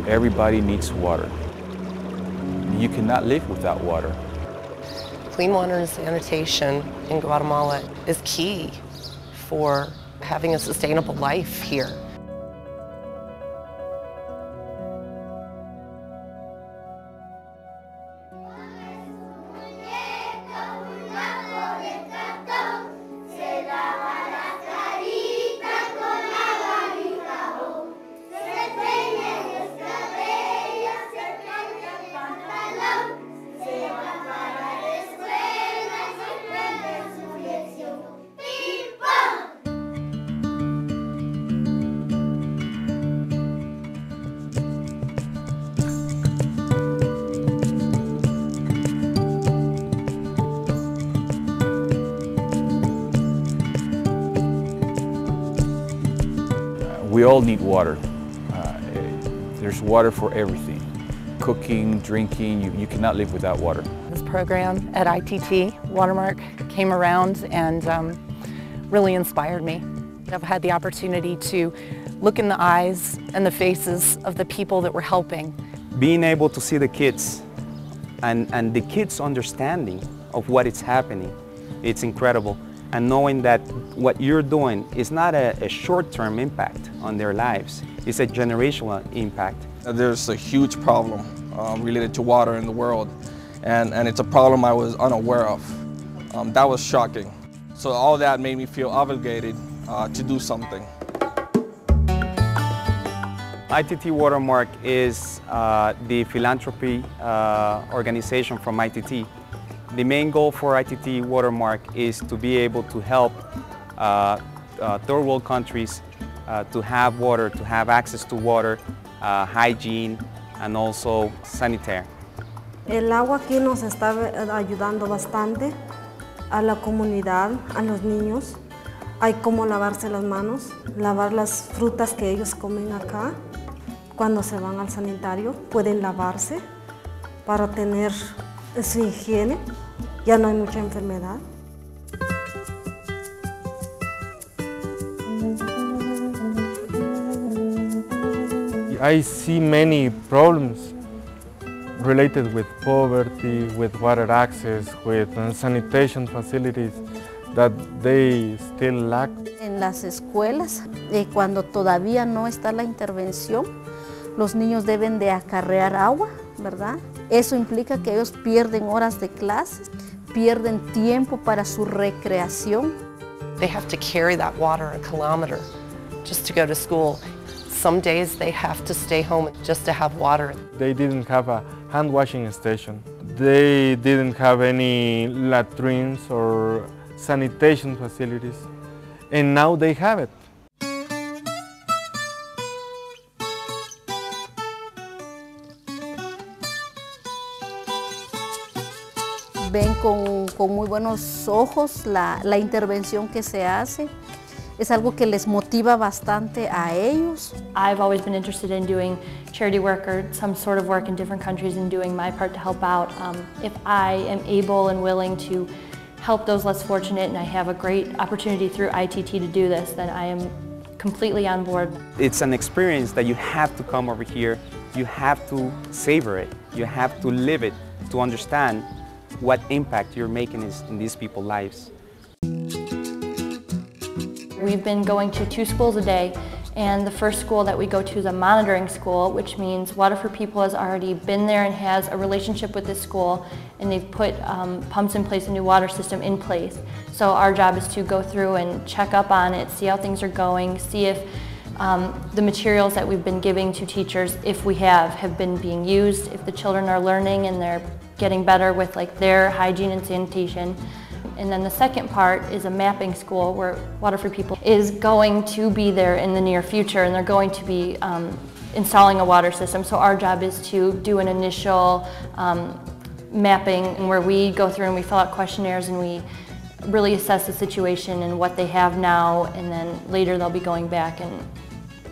Everybody needs water. You cannot live without water. Clean water and sanitation in Guatemala is key for having a sustainable life here. We all need water. There's water for everything. Cooking, drinking, you cannot live without water. This program at ITT Watermark came around and really inspired me. I've had the opportunity to look in the eyes and the faces of the people that we're helping. Being able to see the kids and the kids' understanding of what is happening, it's incredible. And knowing that what you're doing is not a short-term impact on their lives, it's a generational impact. There's a huge problem related to water in the world, and it's a problem I was unaware of. That was shocking. So all that made me feel obligated to do something. ITT Watermark is the philanthropy organization from ITT. The main goal for ITT Watermark is to be able to help third world countries to have water, to have access to water, hygiene, and also sanitary. El agua aquí nos está ayudando bastante a la comunidad, a los niños. Hay cómo lavarse las manos, lavar las frutas que ellos comen acá. Cuando se van al sanitario pueden lavarse para tener su higiene. Ya no hay mucha enfermedad. I see many problems related with poverty, with water access, with sanitation facilities that they still lack. En las escuelas, cuando todavía no está la intervención, los niños deben de acarrear agua, ¿verdad? Eso implica que ellos pierden horas de clases, pierden tiempo para su recreación. They have to carry that water a kilometer just to go to school. Some days they have to stay home just to have water. They didn't have a hand washing station. They didn't have any latrines or sanitation facilities. And now they have it. Ven con muy buenos ojos la intervención que se hace. Es algo que les motiva bastante a ellos. I've always been interested in doing charity work or some sort of work in different countries and doing my part to help out. If I am able and willing to help those less fortunate and I have a great opportunity through ITT to do this, then I am completely on board. It's an experience that you have to come over here, you have to savor it, you have to live it to understand what impact you're making in these people's lives. We've been going to 2 schools a day, and the first school that we go to is a monitoring school, which means Water for People has already been there and has a relationship with this school, and they've put pumps in place, a new water system in place. So our job is to go through and check up on it, see how things are going, see if the materials that we've been giving to teachers, if we have been being used, if the children are learning and they're getting better with like their hygiene and sanitation. And then the second part is a mapping school where Water for People is going to be there in the near future, and they're going to be installing a water system. So our job is to do an initial mapping, and where we go through and we fill out questionnaires and we really assess the situation and what they have now, and then later they'll be going back and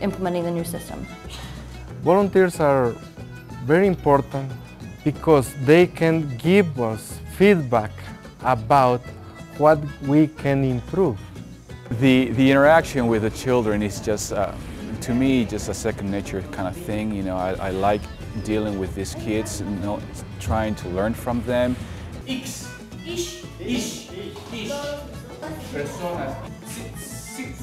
implementing the new system. Volunteers are very important because they can give us feedback about what we can improve. The interaction with the children is just To me, just a second nature kind of thing. You know, I like dealing with these kids, you know, trying to learn from them. X, ish, ish, ish. Personas, six.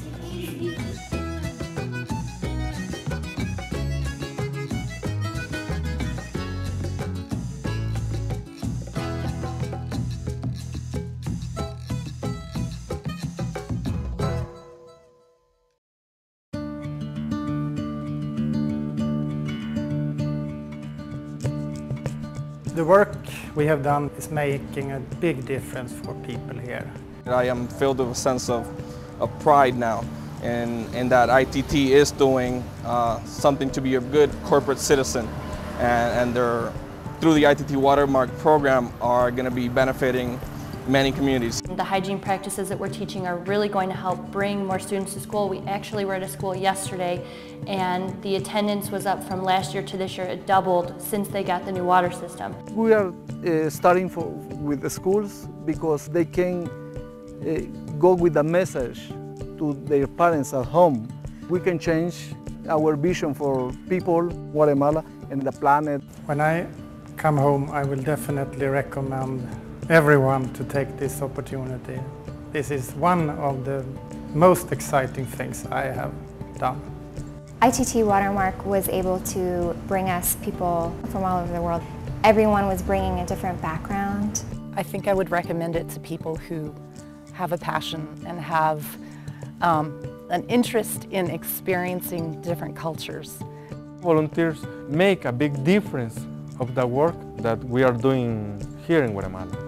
The work we have done is making a big difference for people here. I am filled with a sense of pride now in that ITT is doing something to be a good corporate citizen, and they're, through the ITT Watermark program, are going to be benefiting many communities. The hygiene practices that we're teaching are really going to help bring more students to school. We actually were at a school yesterday and the attendance was up from last year to this year. It doubled since they got the new water system. We are starting with the schools because they can go with a message to their parents at home. We can change our vision for people, Guatemala, and the planet. When I come home, I will definitely recommend everyone to take this opportunity. This is one of the most exciting things I have done. ITT Watermark was able to bring us people from all over the world. Everyone was bringing a different background. I think I would recommend it to people who have a passion and have an interest in experiencing different cultures. Volunteers make a big difference of the work that we are doing here in Guatemala.